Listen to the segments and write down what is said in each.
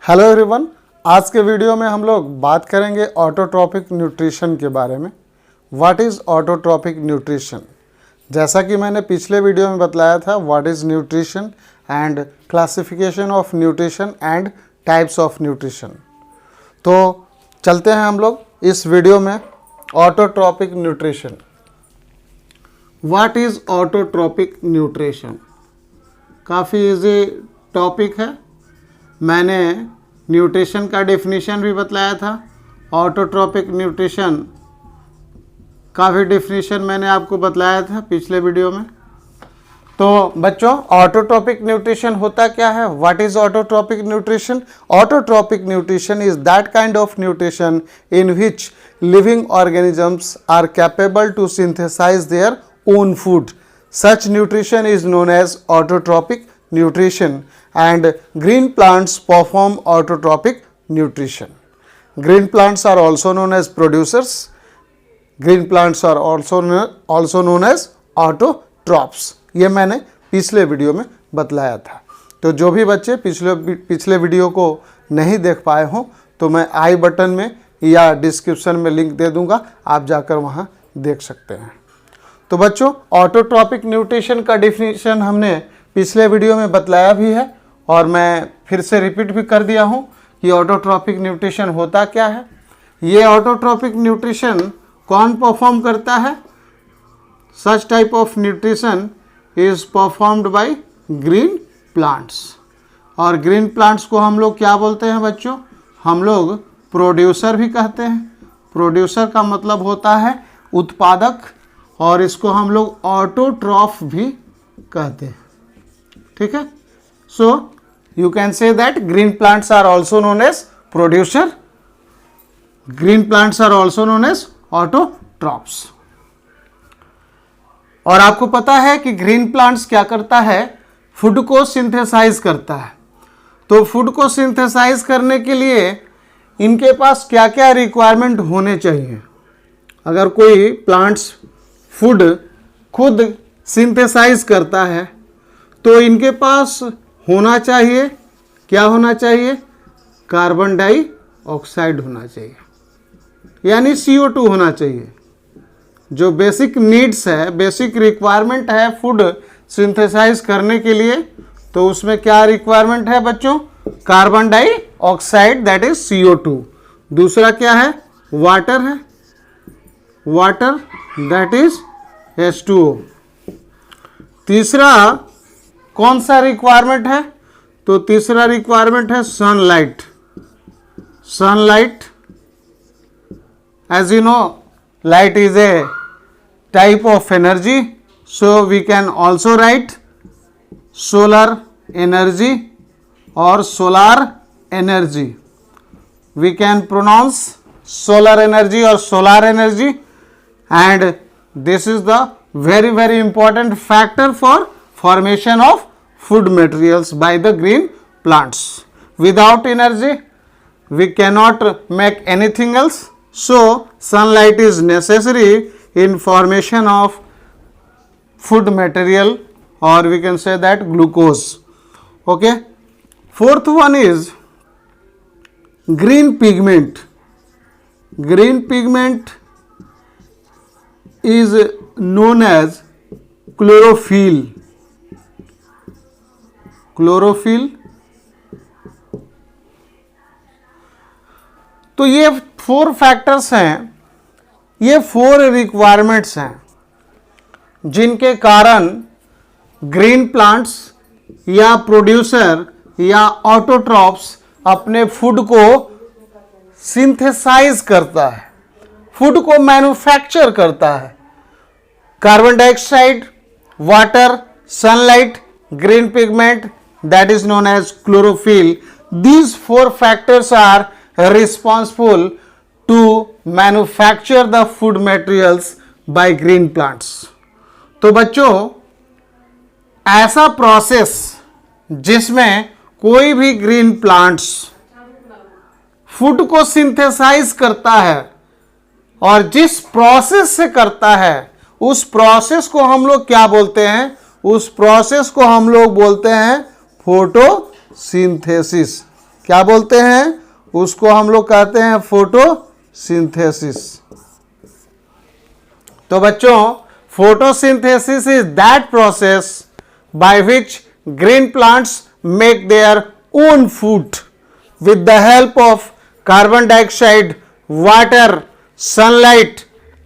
Hello everyone, आज के video में हम लोग बात करेंगे ऑटोट्रॉपिक न्यूट्रिशन के बारे में। What is autotrophic nutrition? जैसा कि मैंने पिछले वीडियो में बतलाया था, what is nutrition and classification of nutrition and types of nutrition. तो चलते हैं हम लोग इस वीडियो में autotrophic nutrition. What is autotrophic nutrition? काफ़ी इजी टॉपिक है। मैंने न्यूट्रिशन का डेफिनेशन भी बतलाया था। ऑटोट्रॉपिक न्यूट्रिशन का भी डेफिनेशन मैंने आपको बतलाया था पिछले वीडियो में। तो बच्चों, ऑटोट्रॉपिक न्यूट्रिशन होता क्या है? What is autotrophic nutrition? Autotrophic nutrition is that kind of nutrition in which living organisms are capable to synthesise their own food. Such nutrition is known as autotrophic nutrition, and green plants perform autotrophic nutrition. Green plants are also known as producers. Green plants are also known as autotrophs. ये मैंने पिछले video में बतलाया था। तो जो भी बच्चे पिछले वीडियो को नहीं देख पाए हों तो मैं आई बटन में या डिस्क्रिप्शन में लिंक दे दूंगा, आप जाकर वहाँ देख सकते हैं। तो बच्चों, ऑटोट्रॉपिक न्यूट्रिशन का डिफिनीशन हमने पिछले वीडियो में बतलाया भी है और मैं फिर से रिपीट भी कर दिया हूँ कि ऑटोट्रॉपिक न्यूट्रिशन होता क्या है। ये ऑटोट्रॉपिक न्यूट्रिशन कौन परफॉर्म करता है? Such type of nutrition is performed by green plants. और ग्रीन प्लांट्स को हम लोग क्या बोलते हैं बच्चों? हम लोग प्रोड्यूसर भी कहते हैं। प्रोड्यूसर का मतलब होता है उत्पादक, और इसको हम लोग ऑटोट्रॉफ भी कहते हैं। ठीक है। So you can say that green plants are also known as producer, green plants are also known as autotrophs. और आपको पता है कि ग्रीन प्लांट्स क्या करता है? फूड को सिंथेसाइज करता है। तो फूड को सिंथेसाइज करने के लिए इनके पास क्या क्या रिक्वायरमेंट होने चाहिए? अगर कोई प्लांट्स फूड खुद सिंथेसाइज करता है तो इनके पास होना चाहिए, क्या होना चाहिए? कार्बन डाइऑक्साइड होना चाहिए, यानी CO2 होना चाहिए। जो बेसिक नीड्स है, बेसिक रिक्वायरमेंट है फूड सिंथेसाइज करने के लिए, तो उसमें क्या रिक्वायरमेंट है बच्चों? Carbon dioxide, that is CO2। दूसरा क्या है? वाटर है, वाटर दैट इज H2O। तीसरा कौन सा रिक्वायरमेंट है? तो तीसरा रिक्वायरमेंट है sunlight. Sunlight, as you know, light is a type of energy, so we can also write solar energy और solar energy. We can pronounce solar energy और solar energy, and this is the very very important factor for formation of food materials by the green plants. Without energy we cannot make anything else, so sunlight is necessary in formation of food material, or we can say that glucose. Okay, fourth one is green pigment. Green pigment is known as chlorophyll. Chlorophyll, तो ये 4 factors हैं, ये 4 requirements हैं जिनके कारण green plants या producer या autotrophs अपने फूड को सिंथेसाइज करता है, फूड को मैन्युफैक्चर करता है। Carbon dioxide, water, sunlight, green pigment, that is known as chlorophyll. These 4 factors are responsible to manufacture the food materials by green plants. तो बच्चों, ऐसा प्रोसेस जिसमें कोई भी ग्रीन प्लांट्स फूड को सिंथेसाइज करता है, और जिस प्रोसेस से करता है उस प्रोसेस को हम लोग क्या बोलते हैं? उस प्रोसेस को हम लोग बोलते हैं फोटोसिंथेसिस। क्या बोलते हैं? उसको हम लोग कहते हैं फोटोसिंथेसिस। तो बच्चों, photosynthesis is that process by which green plants make their own food with the help of carbon dioxide, water, sunlight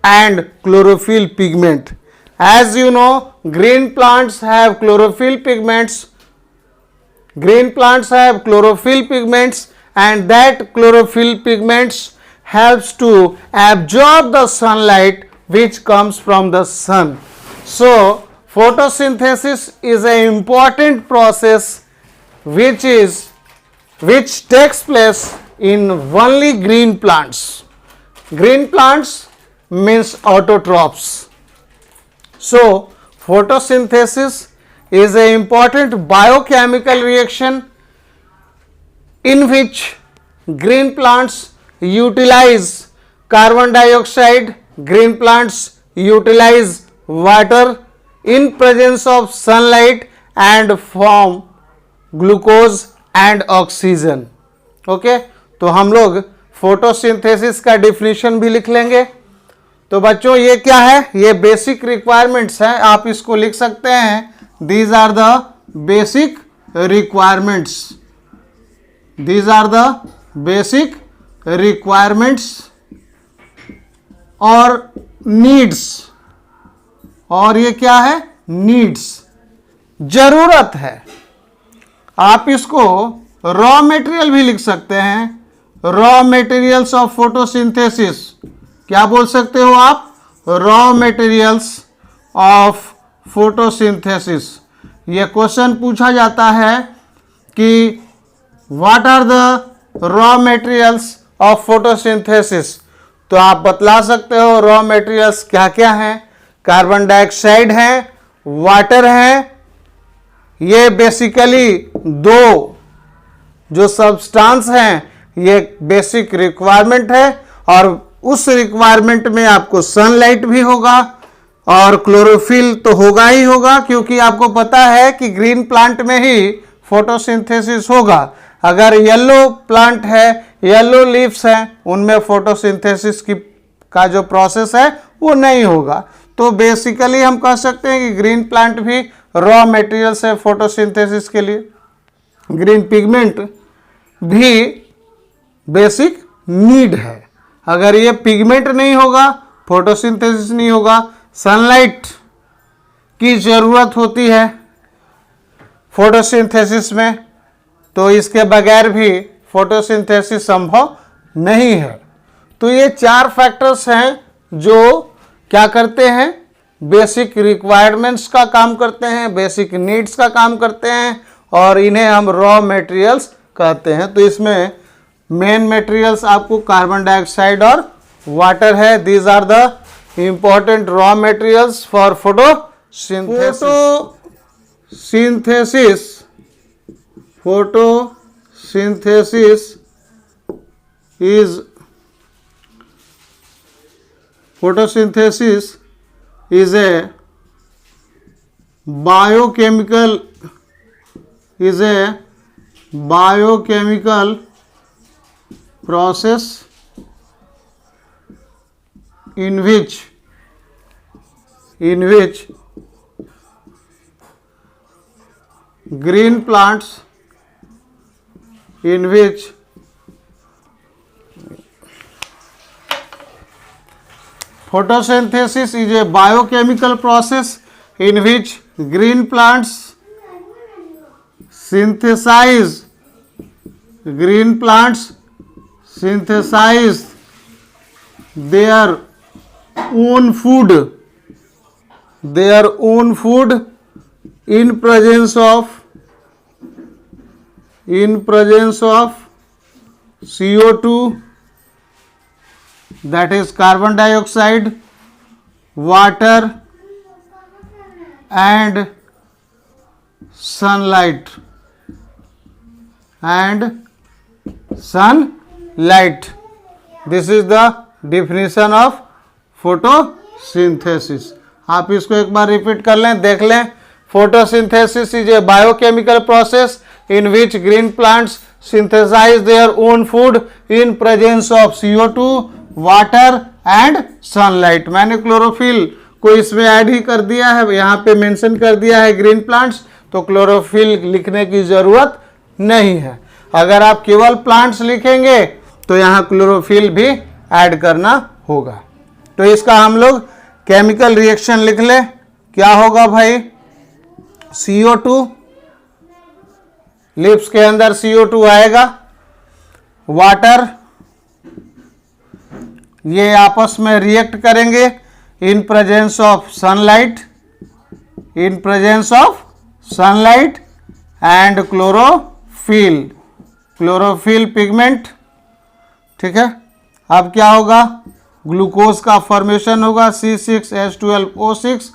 and chlorophyll pigment. As you know, green plants have chlorophyll pigments. Green plants have chlorophyll pigments, and that chlorophyll pigments helps to absorb the sunlight which comes from the sun. So photosynthesis is an important process which takes place in only green plants. Green plants means autotrophs. So photosynthesis is an important biochemical reaction in which green plants utilize carbon dioxide, green plants utilize water in presence of sunlight and form glucose and oxygen. Okay, तो हम लोग photosynthesis का definition भी लिख लेंगे। तो बच्चों, ये क्या है? ये बेसिक रिक्वायरमेंट्स है, आप इसको लिख सकते हैं, these are the basic requirements. These are the basic requirements और नीड्स। और ये क्या है? नीड्स, जरूरत है। आप इसको रॉ मटेरियल भी लिख सकते हैं, रॉ मटेरियल्स ऑफ फोटोसिंथेसिस। क्या बोल सकते हो आप? Raw materials of photosynthesis. ये क्वेश्चन पूछा जाता है कि what are the raw materials of photosynthesis, तो आप बतला सकते हो रॉ मटेरियल्स क्या क्या हैं। कार्बन डाइऑक्साइड है, वाटर है। ये बेसिकली दो जो सब्सटेंस हैं, ये बेसिक रिक्वायरमेंट है, और उस रिक्वायरमेंट में आपको सनलाइट भी होगा और क्लोरोफिल तो होगा ही होगा, क्योंकि आपको पता है कि ग्रीन प्लांट में ही फोटोसिंथेसिस होगा। अगर येलो प्लांट है, येलो लीव्स हैं, उनमें फोटोसिंथेसिस का जो प्रोसेस है वो नहीं होगा। तो बेसिकली हम कह सकते हैं कि ग्रीन प्लांट भी रॉ मटेरियल्स है फोटोसिंथेसिस के लिए। ग्रीन पिगमेंट भी बेसिक नीड है। अगर ये पिगमेंट नहीं होगा, फोटोसिंथेसिस नहीं होगा। सनलाइट की ज़रूरत होती है फोटोसिंथेसिस में, तो इसके बगैर भी फोटोसिंथेसिस संभव नहीं है। तो ये चार फैक्टर्स हैं जो क्या करते हैं? बेसिक रिक्वायरमेंट्स का काम करते हैं, बेसिक नीड्स का काम करते हैं, और इन्हें हम रॉ मटेरियल्स कहते हैं। तो इसमें मेन मटेरियल्स आपको कार्बन डाइऑक्साइड और वाटर है। These are the important raw materials for photosynthesis. Photosynthesis is a biochemical process in which green plants photosynthesis is a biochemical process in which green plants synthesize their own food in presence of CO2, that is carbon dioxide, water and sunlight. This is the definition of photosynthesis. आप इसको एक बार repeat कर लें, देख लें। Photosynthesis is a biochemical process in which green plants synthesize their own food in presence of CO2, water and sunlight। मैंने chlorophyll को इसमें ऐड ही कर दिया है, यहाँ पे मेंशन कर दिया है ग्रीन प्लांट्स, तो क्लोरोफिल लिखने की जरूरत नहीं है। अगर आप केवल प्लांट्स लिखेंगे तो यहाँ क्लोरोफिल भी ऐड करना होगा। तो इसका हम लोग केमिकल रिएक्शन लिख ले, क्या होगा भाई, CO2, लिप्स के अंदर CO2 आएगा, वाटर, ये आपस में रिएक्ट करेंगे in presence of sunlight, in presence of sunlight and chlorophyll, chlorophyll pigment, ठीक है। अब क्या होगा, ग्लूकोज का फॉर्मेशन होगा, C6H12O6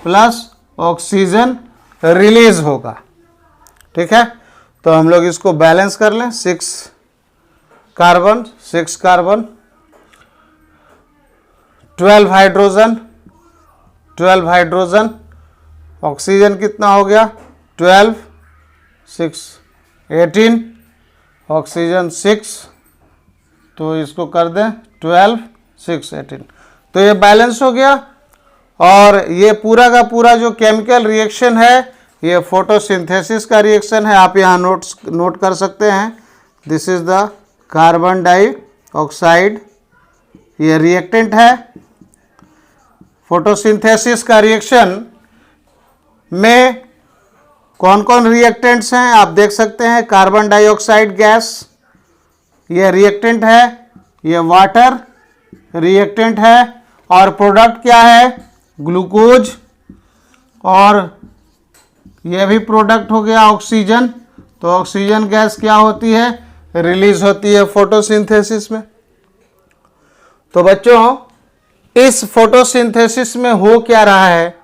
प्लस ऑक्सीजन रिलीज होगा, ठीक है। तो हम लोग इसको बैलेंस कर लें, 6 कार्बन 12 हाइड्रोजन, ऑक्सीजन कितना हो गया 12, 6 18, ऑक्सीजन 6, तो इसको कर दें 12, 6 18, तो ये बैलेंस हो गया। और ये पूरा का पूरा जो केमिकल रिएक्शन है ये फोटोसिंथेसिस का रिएक्शन है, आप यहाँ नोट कर सकते हैं। This is the carbon dioxide, ये रिएक्टेंट है। फोटोसिंथेसिस का रिएक्शन में कौन कौन रिएक्टेंट्स हैं आप देख सकते हैं, कार्बन डाइऑक्साइड गैस ये रिएक्टेंट है, ये वाटर रिएक्टेंट है, और प्रोडक्ट क्या है, ग्लूकोज, और ये भी प्रोडक्ट हो गया ऑक्सीजन। तो ऑक्सीजन गैस क्या होती है, रिलीज होती है फोटोसिंथेसिस में। तो बच्चों इस फोटोसिंथेसिस में हो क्या रहा है,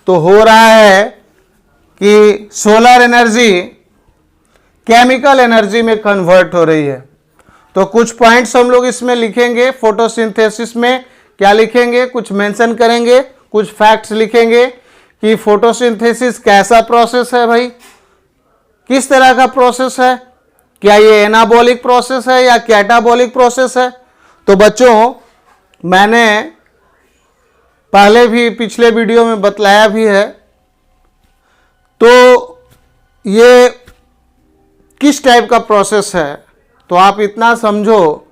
तो हो रहा है कि सोलर एनर्जी केमिकल एनर्जी में कन्वर्ट हो रही है। तो कुछ पॉइंट्स हम लोग इसमें लिखेंगे, फोटोसिंथेसिस में क्या लिखेंगे, कुछ मेंशन करेंगे, कुछ फैक्ट्स लिखेंगे कि फोटोसिंथेसिस कैसा प्रोसेस है भाई, किस तरह का प्रोसेस है, क्या ये एनाबॉलिक प्रोसेस है या कैटाबॉलिक प्रोसेस है। तो बच्चों मैंने पहले भी पिछले वीडियो में बतलाया भी है, तो ये किस टाइप का प्रोसेस है, तो आप इतना समझो,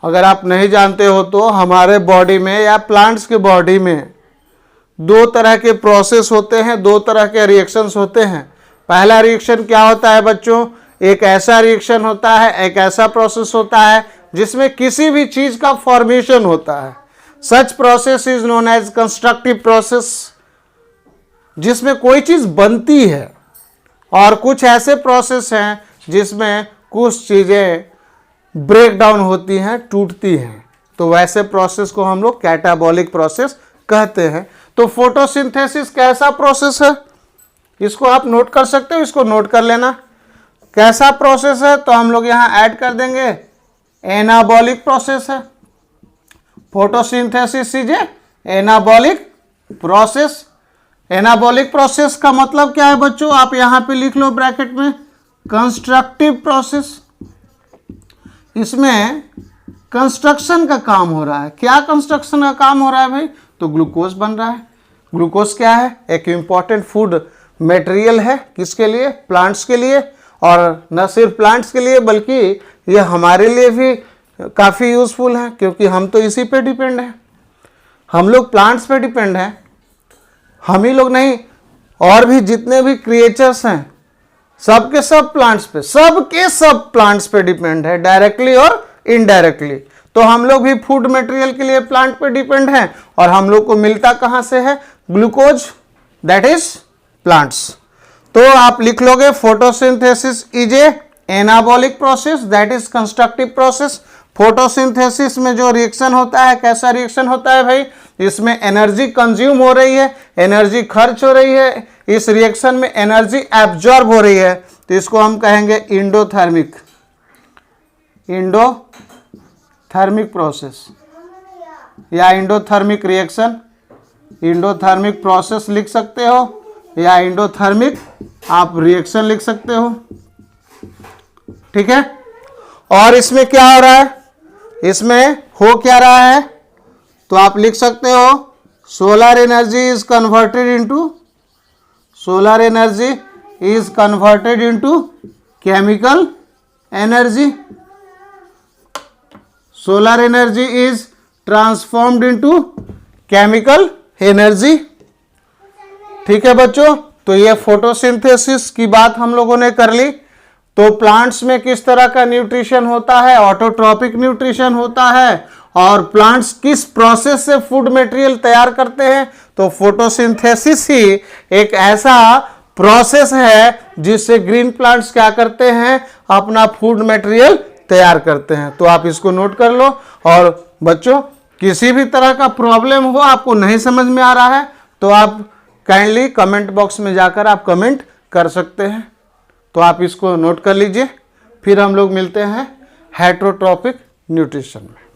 अगर आप नहीं जानते हो तो हमारे बॉडी में या प्लांट्स के बॉडी में दो तरह के प्रोसेस होते हैं, दो तरह के रिएक्शंस होते हैं। पहला रिएक्शन क्या होता है बच्चों, एक ऐसा रिएक्शन होता है, एक ऐसा प्रोसेस होता है जिसमें किसी भी चीज का फॉर्मेशन होता है। Such process is known as constructive process, जिसमें कोई चीज बनती है। और कुछ ऐसे प्रोसेस हैं जिसमें कुछ चीजें ब्रेक डाउन होती हैं, टूटती हैं। तो वैसे प्रोसेस को हम लोग कैटाबॉलिक प्रोसेस कहते हैं। तो फोटोसिंथेसिस कैसा प्रोसेस है, इसको आप नोट कर सकते हो, इसको नोट कर लेना कैसा प्रोसेस है। तो हम लोग यहाँ ऐड कर देंगे एनाबॉलिक प्रोसेस है। Photosynthesis is anabolic process. Anabolic process का मतलब क्या है बच्चों, आप यहाँ पे लिख लो ब्रैकेट में, कंस्ट्रक्टिव प्रोसेस। इसमें कंस्ट्रक्शन का काम हो रहा है। क्या कंस्ट्रक्शन का काम हो रहा है भाई, तो ग्लूकोज बन रहा है। ग्लूकोज क्या है, एक इम्पॉर्टेंट फूड मटेरियल है, किसके लिए, प्लांट्स के लिए। और न सिर्फ प्लांट्स के लिए बल्कि ये हमारे लिए भी काफ़ी यूज़फुल है, क्योंकि हम तो इसी पे डिपेंड हैं। हम लोग प्लांट्स पे डिपेंड हैं, हम ही लोग नहीं, और भी जितने भी क्रिएचर्स हैं सब के सब प्लांट्स पे, सब के सब प्लांट्स पे डिपेंड है, डायरेक्टली और इनडायरेक्टली। तो हम लोग भी फूड मटेरियल के लिए प्लांट पे डिपेंड हैं, और हम लोग को मिलता कहाँ से है, ग्लूकोज, दैट इज प्लांट्स। तो आप लिख लोगे photosynthesis is a anabolic process, that is constructive process. Photosynthesis में जो रिएक्शन होता है, कैसा रिएक्शन होता है भाई, इसमें एनर्जी कंज्यूम हो रही है, एनर्जी खर्च हो रही है, इस रिएक्शन में एनर्जी एब्जॉर्ब हो रही है। तो इसको हम कहेंगे इंडोथर्मिक, इंडोथर्मिक प्रोसेस या इंडोथर्मिक रिएक्शन। इंडोथर्मिक प्रोसेस लिख सकते हो या इंडोथर्मिक आप रिएक्शन लिख सकते हो। ठीक है। और इसमें क्या हो रहा है, इसमें हो क्या रहा है, तो आप लिख सकते हो solar energy is converted into chemical energy, solar energy is transformed into chemical energy. ठीक है बच्चों, तो ये फोटोसिंथेसिस की बात हम लोगों ने कर ली। तो प्लांट्स में किस तरह का न्यूट्रिशन होता है, ऑटोट्रॉपिक न्यूट्रिशन होता है। और प्लांट्स किस प्रोसेस से फूड मटेरियल तैयार करते हैं, तो फोटोसिंथेसिस ही एक ऐसा प्रोसेस है जिससे ग्रीन प्लांट्स क्या करते हैं, अपना फूड मटेरियल तैयार करते हैं। तो आप इसको नोट कर लो। और बच्चों किसी भी तरह का प्रॉब्लम हो, आपको नहीं समझ में आ रहा है, तो आप काइंडली कमेंट बॉक्स में जाकर आप कमेंट कर सकते हैं। तो आप इसको नोट कर लीजिए। फिर हम लोग मिलते हैं हेटेरोट्रॉपिक न्यूट्रिशन में।